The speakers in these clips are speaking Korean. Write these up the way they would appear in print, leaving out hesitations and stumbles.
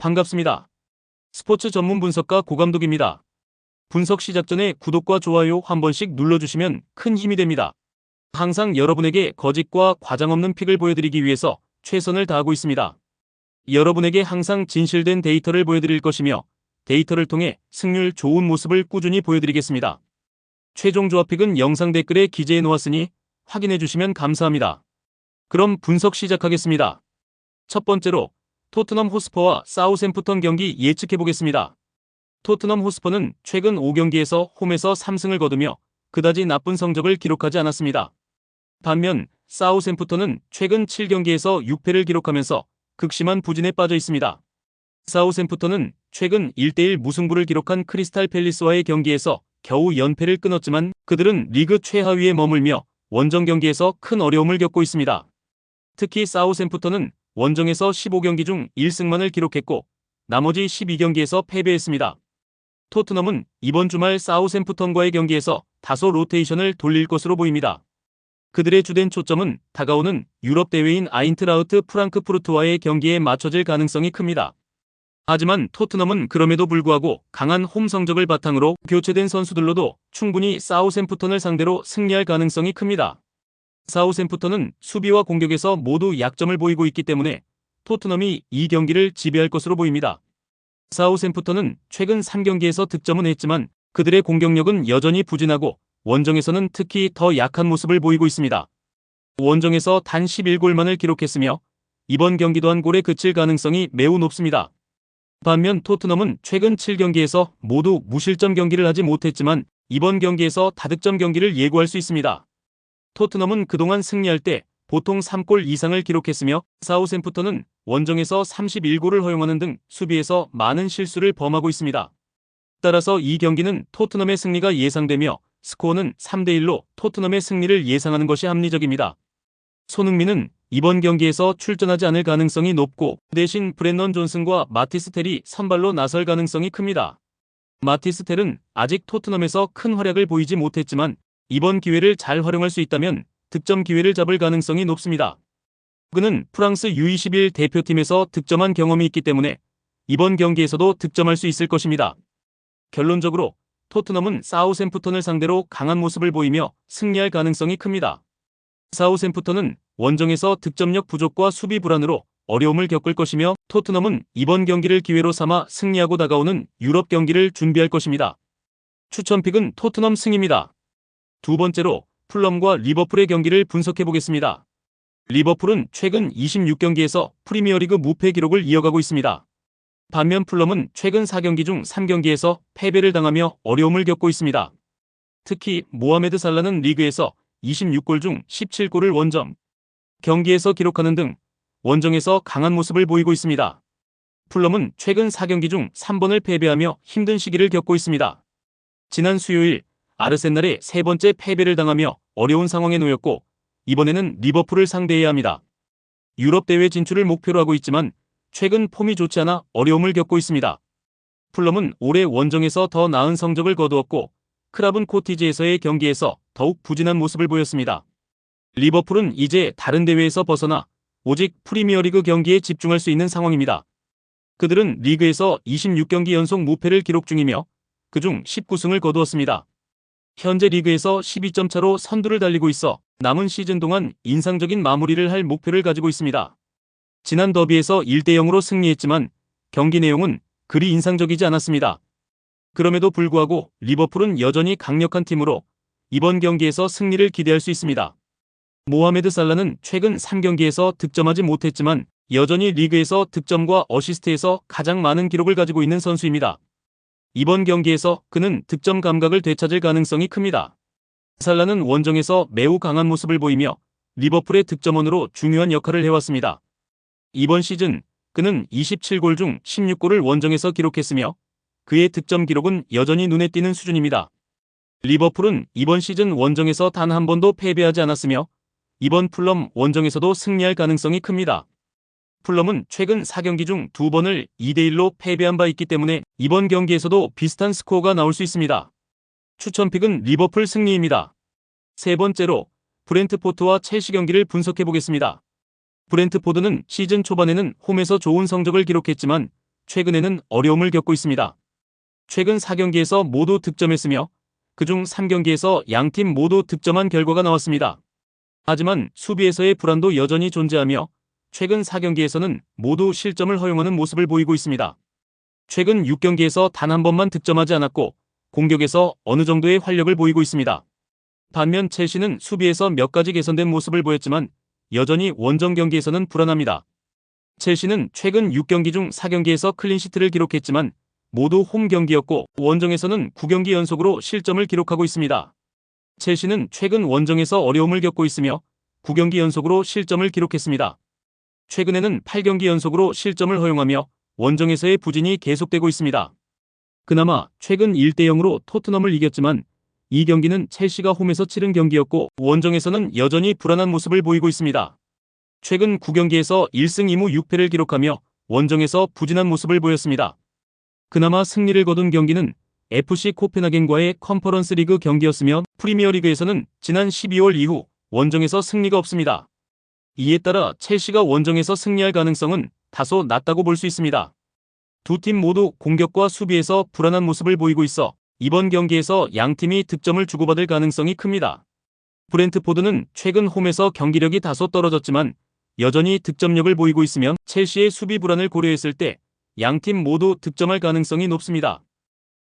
반갑습니다. 스포츠 전문 분석가 고감독입니다. 분석 시작 전에 구독과 좋아요 한 번씩 눌러주시면 큰 힘이 됩니다. 항상 여러분에게 거짓과 과장 없는 픽을 보여드리기 위해서 최선을 다하고 있습니다. 여러분에게 항상 진실된 데이터를 보여드릴 것이며 데이터를 통해 승률 좋은 모습을 꾸준히 보여드리겠습니다. 최종 조합 픽은 영상 댓글에 기재해 놓았으니 확인해 주시면 감사합니다. 그럼 분석 시작하겠습니다. 첫 번째로 토트넘 호스퍼와 사우샘프턴 경기 예측해 보겠습니다. 토트넘 호스퍼는 최근 5경기에서 홈에서 3승을 거두며 그다지 나쁜 성적을 기록하지 않았습니다. 반면 사우샘프턴은 최근 7경기에서 6패를 기록하면서 극심한 부진에 빠져 있습니다. 사우샘프턴은 최근 1대1 무승부를 기록한 크리스탈 팰리스와의 경기에서 겨우 연패를 끊었지만 그들은 리그 최하위에 머물며 원정 경기에서 큰 어려움을 겪고 있습니다. 특히 사우샘프턴은 원정에서 15경기 중 1승만을 기록했고 나머지 12경기에서 패배했습니다. 토트넘은 이번 주말 사우샘프턴과의 경기에서 다소 로테이션을 돌릴 것으로 보입니다. 그들의 주된 초점은 다가오는 유럽 대회인 아인트라흐트 프랑크푸르트와의 경기에 맞춰질 가능성이 큽니다. 하지만 토트넘은 그럼에도 불구하고 강한 홈 성적을 바탕으로 교체된 선수들로도 충분히 사우샘프턴을 상대로 승리할 가능성이 큽니다. 사우샘프턴은 수비와 공격에서 모두 약점을 보이고 있기 때문에 토트넘이 이 경기를 지배할 것으로 보입니다. 사우샘프턴은 최근 3경기에서 득점은 했지만 그들의 공격력은 여전히 부진하고 원정에서는 특히 더 약한 모습을 보이고 있습니다. 원정에서 단 11골만을 기록했으며 이번 경기도 한 골에 그칠 가능성이 매우 높습니다. 반면 토트넘은 최근 7경기에서 모두 무실점 경기를 하지 못했지만 이번 경기에서 다득점 경기를 예고할 수 있습니다. 토트넘은 그동안 승리할 때 보통 3골 이상을 기록했으며 사우샘프턴은 원정에서 31골을 허용하는 등 수비에서 많은 실수를 범하고 있습니다. 따라서 이 경기는 토트넘의 승리가 예상되며 스코어는 3대1로 토트넘의 승리를 예상하는 것이 합리적입니다. 손흥민은 이번 경기에서 출전하지 않을 가능성이 높고 대신 브렌넌 존슨과 마티스 텔이 선발로 나설 가능성이 큽니다. 마티스 텔은 아직 토트넘에서 큰 활약을 보이지 못했지만 이번 기회를 잘 활용할 수 있다면 득점 기회를 잡을 가능성이 높습니다. 그는 프랑스 U21 대표팀에서 득점한 경험이 있기 때문에 이번 경기에서도 득점할 수 있을 것입니다. 결론적으로 토트넘은 사우샘프턴을 상대로 강한 모습을 보이며 승리할 가능성이 큽니다. 사우샘프턴은 원정에서 득점력 부족과 수비 불안으로 어려움을 겪을 것이며 토트넘은 이번 경기를 기회로 삼아 승리하고 다가오는 유럽 경기를 준비할 것입니다. 추천픽은 토트넘 승입니다. 두 번째로 풀럼과 리버풀의 경기를 분석해 보겠습니다. 리버풀은 최근 26경기에서 프리미어리그 무패 기록을 이어가고 있습니다. 반면 풀럼은 최근 4경기 중 3경기에서 패배를 당하며 어려움을 겪고 있습니다. 특히 모하메드 살라는 리그에서 26골 중 17골을 원정 경기에서 기록하는 등 원정에서 강한 모습을 보이고 있습니다. 풀럼은 최근 4경기 중 3번을 패배하며 힘든 시기를 겪고 있습니다. 지난 수요일 아르센날에 세 번째 패배를 당하며 어려운 상황에 놓였고 이번에는 리버풀을 상대해야 합니다. 유럽 대회 진출을 목표로 하고 있지만 최근 폼이 좋지 않아 어려움을 겪고 있습니다. 풀럼은 올해 원정에서 더 나은 성적을 거두었고 크라븐 코티지에서의 경기에서 더욱 부진한 모습을 보였습니다. 리버풀은 이제 다른 대회에서 벗어나 오직 프리미어리그 경기에 집중할 수 있는 상황입니다. 그들은 리그에서 26경기 연속 무패를 기록 중이며 그중 19승을 거두었습니다. 현재 리그에서 12점 차로 선두를 달리고 있어 남은 시즌 동안 인상적인 마무리를 할 목표를 가지고 있습니다. 지난 더비에서 1대0으로 승리했지만 경기 내용은 그리 인상적이지 않았습니다. 그럼에도 불구하고 리버풀은 여전히 강력한 팀으로 이번 경기에서 승리를 기대할 수 있습니다. 모하메드 살라는 최근 3경기에서 득점하지 못했지만 여전히 리그에서 득점과 어시스트에서 가장 많은 기록을 가지고 있는 선수입니다. 이번 경기에서 그는 득점 감각을 되찾을 가능성이 큽니다. 살라는 원정에서 매우 강한 모습을 보이며 리버풀의 득점원으로 중요한 역할을 해왔습니다. 이번 시즌 그는 27골 중 16골을 원정에서 기록했으며 그의 득점 기록은 여전히 눈에 띄는 수준입니다. 리버풀은 이번 시즌 원정에서 단 한 번도 패배하지 않았으며 이번 풀럼 원정에서도 승리할 가능성이 큽니다. 풀럼은 최근 4경기 중 2번을 2대1로 패배한 바 있기 때문에 이번 경기에서도 비슷한 스코어가 나올 수 있습니다. 추천픽은 리버풀 승리입니다. 세 번째로 브렌트포드와 첼시 경기를 분석해 보겠습니다. 브렌트포드는 시즌 초반에는 홈에서 좋은 성적을 기록했지만 최근에는 어려움을 겪고 있습니다. 최근 4경기에서 모두 득점했으며 그중 3경기에서 양팀 모두 득점한 결과가 나왔습니다. 하지만 수비에서의 불안도 여전히 존재하며 최근 4경기에서는 모두 실점을 허용하는 모습을 보이고 있습니다. 최근 6경기에서 단 한 번만 득점하지 않았고 공격에서 어느 정도의 활력을 보이고 있습니다. 반면 첼시는 수비에서 몇 가지 개선된 모습을 보였지만 여전히 원정 경기에서는 불안합니다. 첼시는 최근 6경기 중 4경기에서 클린시트를 기록했지만 모두 홈 경기였고 원정에서는 9경기 연속으로 실점을 기록하고 있습니다. 첼시는 최근 원정에서 어려움을 겪고 있으며 9경기 연속으로 실점을 기록했습니다. 최근에는 8경기 연속으로 실점을 허용하며 원정에서의 부진이 계속되고 있습니다. 그나마 최근 1대0으로 토트넘을 이겼지만 이 경기는 첼시가 홈에서 치른 경기였고 원정에서는 여전히 불안한 모습을 보이고 있습니다. 최근 9경기에서 1승 2무 6패를 기록하며 원정에서 부진한 모습을 보였습니다. 그나마 승리를 거둔 경기는 FC 코펜하겐과의 컨퍼런스 리그 경기였으며 프리미어리그에서는 지난 12월 이후 원정에서 승리가 없습니다. 이에 따라 첼시가 원정에서 승리할 가능성은 다소 낮다고 볼 수 있습니다. 두 팀 모두 공격과 수비에서 불안한 모습을 보이고 있어 이번 경기에서 양팀이 득점을 주고받을 가능성이 큽니다. 브렌트포드는 최근 홈에서 경기력이 다소 떨어졌지만 여전히 득점력을 보이고 있으며 첼시의 수비 불안을 고려했을 때 양팀 모두 득점할 가능성이 높습니다.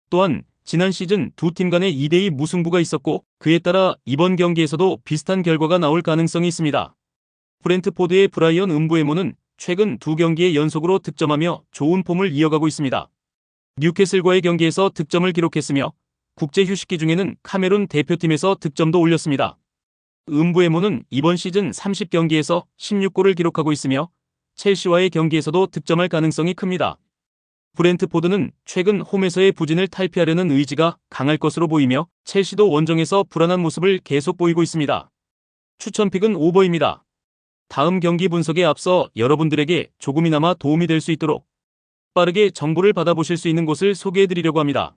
또한 지난 시즌 두 팀 간의 2대2 무승부가 있었고 그에 따라 이번 경기에서도 비슷한 결과가 나올 가능성이 있습니다. 브렌트포드의 브라이언 음부에모는 최근 두 경기에 연속으로 득점하며 좋은 폼을 이어가고 있습니다. 뉴캐슬과의 경기에서 득점을 기록했으며 국제 휴식기 중에는 카메룬 대표팀에서 득점도 올렸습니다. 음부에모는 이번 시즌 30경기에서 16골을 기록하고 있으며 첼시와의 경기에서도 득점할 가능성이 큽니다. 브렌트포드는 최근 홈에서의 부진을 탈피하려는 의지가 강할 것으로 보이며 첼시도 원정에서 불안한 모습을 계속 보이고 있습니다. 추천픽은 오버입니다. 다음 경기 분석에 앞서 여러분들에게 조금이나마 도움이 될 수 있도록 빠르게 정보를 받아보실 수 있는 곳을 소개해드리려고 합니다.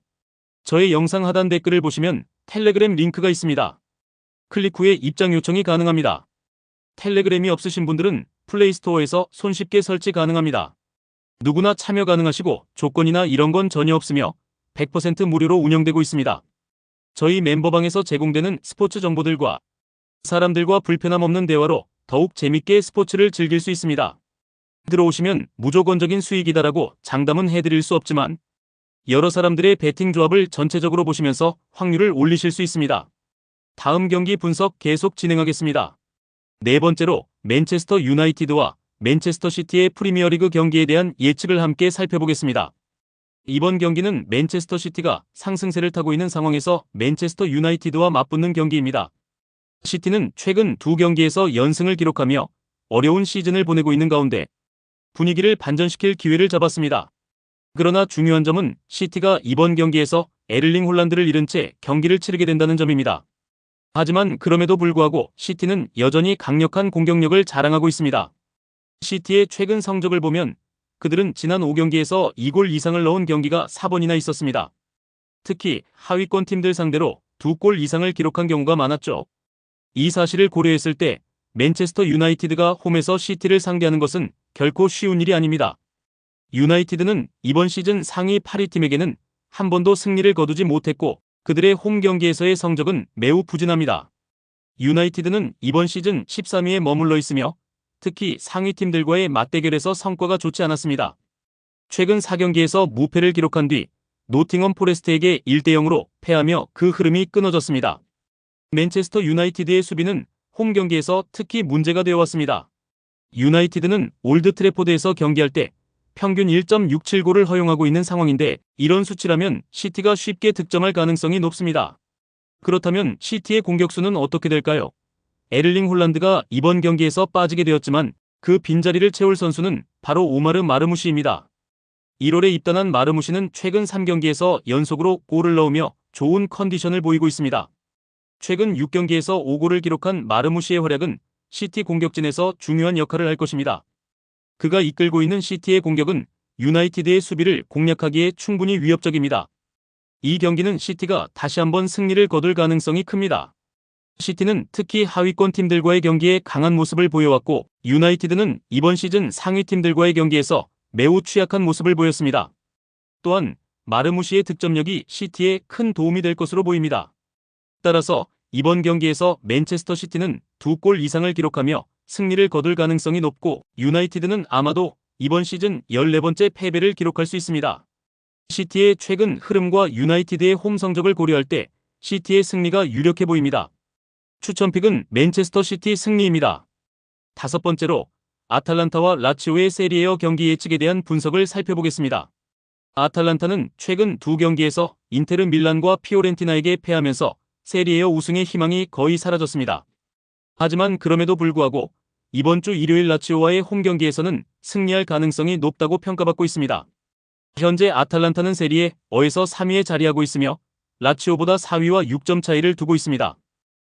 저의 영상 하단 댓글을 보시면 텔레그램 링크가 있습니다. 클릭 후에 입장 요청이 가능합니다. 텔레그램이 없으신 분들은 플레이스토어에서 손쉽게 설치 가능합니다. 누구나 참여 가능하시고 조건이나 이런 건 전혀 없으며 100% 무료로 운영되고 있습니다. 저희 멤버방에서 제공되는 스포츠 정보들과 사람들과 불편함 없는 대화로 더욱 재밌게 스포츠를 즐길 수 있습니다. 들어오시면 무조건적인 수익이다라고 장담은 해드릴 수 없지만 여러 사람들의 배팅 조합을 전체적으로 보시면서 확률을 올리실 수 있습니다. 다음 경기 분석 계속 진행하겠습니다. 네 번째로 맨체스터 유나이티드와 맨체스터 시티의 프리미어리그 경기에 대한 예측을 함께 살펴보겠습니다. 이번 경기는 맨체스터 시티가 상승세를 타고 있는 상황에서 맨체스터 유나이티드와 맞붙는 경기입니다. 시티는 최근 두 경기에서 연승을 기록하며 어려운 시즌을 보내고 있는 가운데 분위기를 반전시킬 기회를 잡았습니다. 그러나 중요한 점은 시티가 이번 경기에서 에를링 홀란드를 잃은 채 경기를 치르게 된다는 점입니다. 하지만 그럼에도 불구하고 시티는 여전히 강력한 공격력을 자랑하고 있습니다. 시티의 최근 성적을 보면 그들은 지난 5경기에서 2골 이상을 넣은 경기가 4번이나 있었습니다. 특히 하위권 팀들 상대로 2골 이상을 기록한 경우가 많았죠. 이 사실을 고려했을 때 맨체스터 유나이티드가 홈에서 시티를 상대하는 것은 결코 쉬운 일이 아닙니다. 유나이티드는 이번 시즌 상위 8위 팀에게는 한 번도 승리를 거두지 못했고 그들의 홈 경기에서의 성적은 매우 부진합니다. 유나이티드는 이번 시즌 13위에 머물러 있으며 특히 상위 팀들과의 맞대결에서 성과가 좋지 않았습니다. 최근 4경기에서 무패를 기록한 뒤 노팅엄 포레스트에게 1대0으로 패하며 그 흐름이 끊어졌습니다. 맨체스터 유나이티드의 수비는 홈 경기에서 특히 문제가 되어왔습니다. 유나이티드는 올드 트래포드에서 경기할 때 평균 1.67골을 허용하고 있는 상황인데 이런 수치라면 시티가 쉽게 득점할 가능성이 높습니다. 그렇다면 시티의 공격수는 어떻게 될까요? 에를링 홀란드가 이번 경기에서 빠지게 되었지만 그 빈자리를 채울 선수는 바로 오마르 마르무시입니다. 1월에 입단한 마르무시는 최근 3경기에서 연속으로 골을 넣으며 좋은 컨디션을 보이고 있습니다. 최근 6경기에서 5골을 기록한 마르무시의 활약은 시티 공격진에서 중요한 역할을 할 것입니다. 그가 이끌고 있는 시티의 공격은 유나이티드의 수비를 공략하기에 충분히 위협적입니다. 이 경기는 시티가 다시 한번 승리를 거둘 가능성이 큽니다. 시티는 특히 하위권 팀들과의 경기에 강한 모습을 보여왔고 유나이티드는 이번 시즌 상위 팀들과의 경기에서 매우 취약한 모습을 보였습니다. 또한 마르무시의 득점력이 시티에 큰 도움이 될 것으로 보입니다. 따라서 이번 경기에서 맨체스터 시티는 2골 이상을 기록하며 승리를 거둘 가능성이 높고 유나이티드는 아마도 이번 시즌 14번째 패배를 기록할 수 있습니다. 시티의 최근 흐름과 유나이티드의 홈 성적을 고려할 때 시티의 승리가 유력해 보입니다. 추천픽은 맨체스터 시티 승리입니다. 다섯 번째로 아탈란타와 라치오의 세리에어 경기 예측에 대한 분석을 살펴보겠습니다. 아탈란타는 최근 두 경기에서 인테르 밀란과 피오렌티나에게 패하면서 세리에어 우승의 희망이 거의 사라졌습니다. 하지만 그럼에도 불구하고 이번 주 일요일 라치오와의 홈 경기에서는 승리할 가능성이 높다고 평가받고 있습니다. 현재 아탈란타는 세리에어에서 3위에 자리하고 있으며 라치오보다 4위와 6점 차이를 두고 있습니다.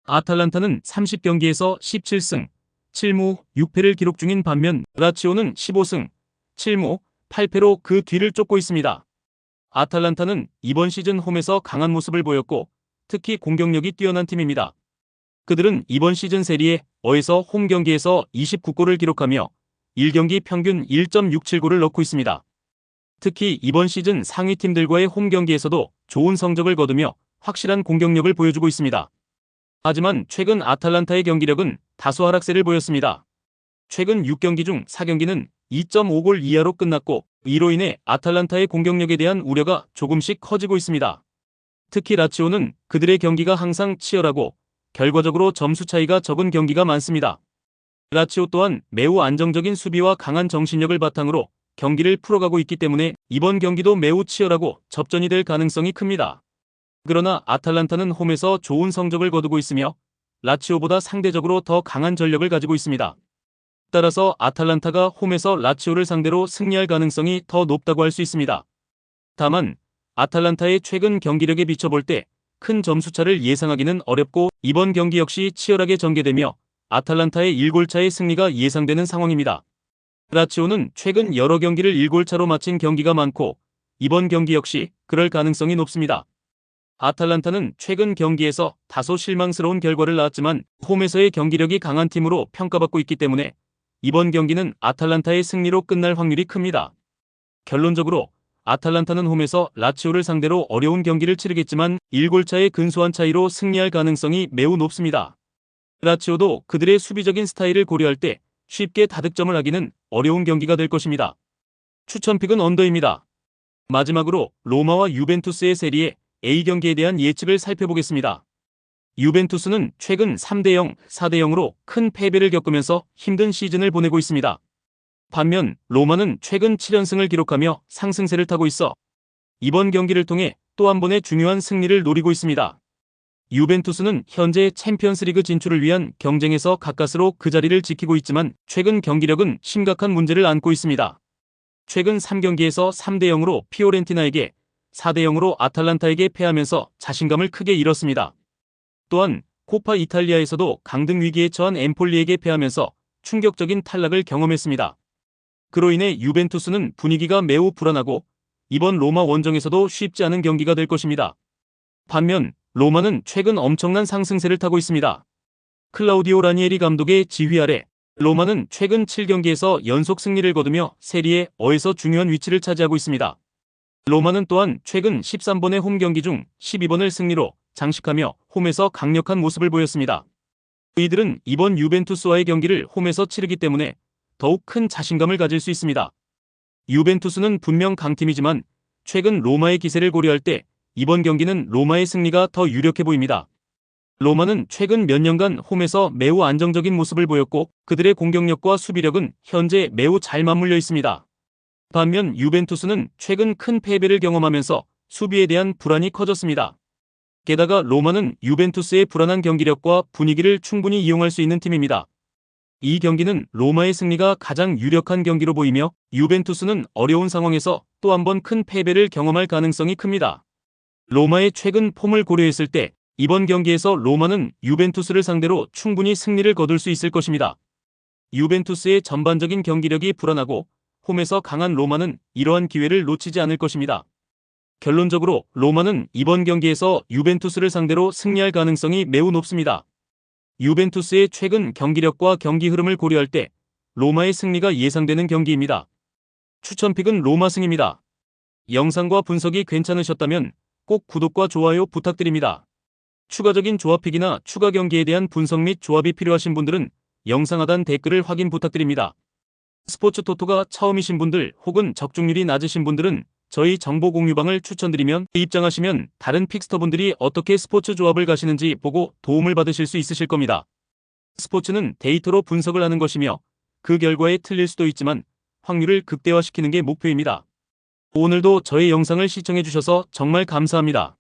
아탈란타는 30경기에서 17승, 7무 6패를 기록 중인 반면 라치오는 15승, 7무 8패로 그 뒤를 쫓고 있습니다. 아탈란타는 이번 시즌 홈에서 강한 모습을 보였고 특히 공격력이 뛰어난 팀입니다. 그들은 이번 시즌 세리에어에서 홈 경기에서 29골을 기록하며 1경기 평균 1.67골을 넣고 있습니다. 특히 이번 시즌 상위 팀들과의 홈 경기에서도 좋은 성적을 거두며 확실한 공격력을 보여주고 있습니다. 하지만 최근 아탈란타의 경기력은 다소 하락세를 보였습니다. 최근 6경기 중 4경기는 2.5골 이하로 끝났고 이로 인해 아탈란타의 공격력에 대한 우려가 조금씩 커지고 있습니다. 특히 라치오는 그들의 경기가 항상 치열하고 결과적으로 점수 차이가 적은 경기가 많습니다. 라치오 또한 매우 안정적인 수비와 강한 정신력을 바탕으로 경기를 풀어가고 있기 때문에 이번 경기도 매우 치열하고 접전이 될 가능성이 큽니다. 그러나 아탈란타는 홈에서 좋은 성적을 거두고 있으며 라치오보다 상대적으로 더 강한 전력을 가지고 있습니다. 따라서 아탈란타가 홈에서 라치오를 상대로 승리할 가능성이 더 높다고 할 수 있습니다. 다만 아탈란타의 최근 경기력에 비춰볼 때 큰 점수차를 예상하기는 어렵고 이번 경기 역시 치열하게 전개되며 아탈란타의 1골차의 승리가 예상되는 상황입니다. 라치오는 최근 여러 경기를 1골차로 마친 경기가 많고 이번 경기 역시 그럴 가능성이 높습니다. 아탈란타는 최근 경기에서 다소 실망스러운 결과를 낳았지만 홈에서의 경기력이 강한 팀으로 평가받고 있기 때문에 이번 경기는 아탈란타의 승리로 끝날 확률이 큽니다. 결론적으로 아탈란타는 홈에서 라치오를 상대로 어려운 경기를 치르겠지만 1골차의 근소한 차이로 승리할 가능성이 매우 높습니다. 라치오도 그들의 수비적인 스타일을 고려할 때 쉽게 다득점을 하기는 어려운 경기가 될 것입니다. 추천픽은 언더입니다. 마지막으로 로마와 유벤투스의 세리에 A 경기에 대한 예측을 살펴보겠습니다. 유벤투스는 최근 3대0, 4대0으로 큰 패배를 겪으면서 힘든 시즌을 보내고 있습니다. 반면 로마는 최근 7연승을 기록하며 상승세를 타고 있어 이번 경기를 통해 또 한 번의 중요한 승리를 노리고 있습니다. 유벤투스는 현재 챔피언스리그 진출을 위한 경쟁에서 가까스로 그 자리를 지키고 있지만 최근 경기력은 심각한 문제를 안고 있습니다. 최근 3경기에서 3대0으로 피오렌티나에게 4대0으로 아탈란타에게 패하면서 자신감을 크게 잃었습니다. 또한 코파 이탈리아에서도 강등 위기에 처한 엠폴리에게 패하면서 충격적인 탈락을 경험했습니다. 그로 인해 유벤투스는 분위기가 매우 불안하고 이번 로마 원정에서도 쉽지 않은 경기가 될 것입니다. 반면 로마는 최근 엄청난 상승세를 타고 있습니다. 클라우디오 라니에리 감독의 지휘 아래 로마는 최근 7경기에서 연속 승리를 거두며 세리에어에서 중요한 위치를 차지하고 있습니다. 로마는 또한 최근 13번의 홈 경기 중 12번을 승리로 장식하며 홈에서 강력한 모습을 보였습니다. 이들은 이번 유벤투스와의 경기를 홈에서 치르기 때문에 더욱 큰 자신감을 가질 수 있습니다. 유벤투스는 분명 강팀이지만 최근 로마의 기세를 고려할 때 이번 경기는 로마의 승리가 더 유력해 보입니다. 로마는 최근 몇 년간 홈에서 매우 안정적인 모습을 보였고 그들의 공격력과 수비력은 현재 매우 잘 맞물려 있습니다. 반면 유벤투스는 최근 큰 패배를 경험하면서 수비에 대한 불안이 커졌습니다. 게다가 로마는 유벤투스의 불안한 경기력과 분위기를 충분히 이용할 수 있는 팀입니다. 이 경기는 로마의 승리가 가장 유력한 경기로 보이며 유벤투스는 어려운 상황에서 또 한 번 큰 패배를 경험할 가능성이 큽니다. 로마의 최근 폼을 고려했을 때 이번 경기에서 로마는 유벤투스를 상대로 충분히 승리를 거둘 수 있을 것입니다. 유벤투스의 전반적인 경기력이 불안하고 홈에서 강한 로마는 이러한 기회를 놓치지 않을 것입니다. 결론적으로 로마는 이번 경기에서 유벤투스를 상대로 승리할 가능성이 매우 높습니다. 유벤투스의 최근 경기력과 경기 흐름을 고려할 때 로마의 승리가 예상되는 경기입니다. 추천픽은 로마승입니다. 영상과 분석이 괜찮으셨다면 꼭 구독과 좋아요 부탁드립니다. 추가적인 조합픽이나 추가 경기에 대한 분석 및 조합이 필요하신 분들은 영상 하단 댓글을 확인 부탁드립니다. 스포츠 토토가 처음이신 분들 혹은 적중률이 낮으신 분들은 저희 정보 공유방을 추천드리면 입장하시면 다른 픽스터분들이 어떻게 스포츠 조합을 가시는지 보고 도움을 받으실 수 있으실 겁니다. 스포츠는 데이터로 분석을 하는 것이며 그 결과에 틀릴 수도 있지만 확률을 극대화시키는 게 목표입니다. 오늘도 저의 영상을 시청해주셔서 정말 감사합니다.